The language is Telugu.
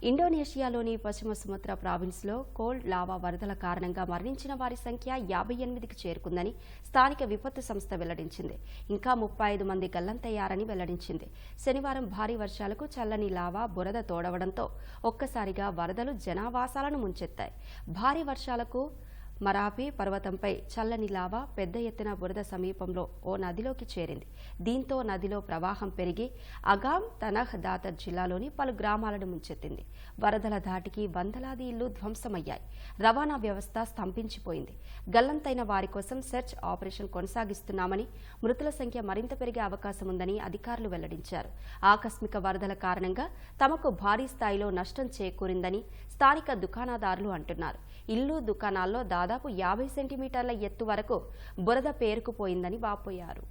ఇండోనేషియాలోని పశ్చిమ సుమత్రా ప్రావిన్స్లో కోల్డ్ లావా వరదల కారణంగా మరణించిన వారి సంఖ్య 58కి చేరుకుందని స్థానిక విపత్తు సంస్థ వెల్లడించింది. ఇంకా 35 మంది గల్లంతయ్యారని వెల్లడించింది. శనివారం భారీ వర్షాలకు చల్లని లావా బురద తోడవడంతో ఒక్కసారిగా వరదలు జనావాసాలను ముంచెత్తాయి. భారీ వర్షాలకు మరాపి పర్వతంపై చల్లని లావా పెద్ద ఎత్తున బురద సమీపంలో ఓ నదిలోకి చేరింది. దీంతో నదిలో ప్రవాహం పెరిగి అగాం తనహ్ దాతర్ జిల్లాలోని పలు గ్రామాలను ముంచెత్తింది. వరదల ధాటికి వందలాది ఇళ్లు ధ్వంసమయ్యాయి. రవాణా వ్యవస్థ స్తంభించిపోయింది. గల్లంతైన వారి కోసం సెర్చ్ ఆపరేషన్ కొనసాగిస్తున్నామని, మృతుల సంఖ్య మరింత పెరిగే అవకాశం ఉందని అధికారులు వెల్లడించారు. ఆకస్మిక వరదల కారణంగా తమకు భారీ స్థాయిలో నష్టం చేకూరిందని స్థానిక దుకాణదారులు అంటున్నారు. ఇల్లు, దుకాణాల్లో దాదాపు 50 సెంటీమీటర్ల ఎత్తు వరకు బురద పేరుకుపోయిందని వాపోయారు.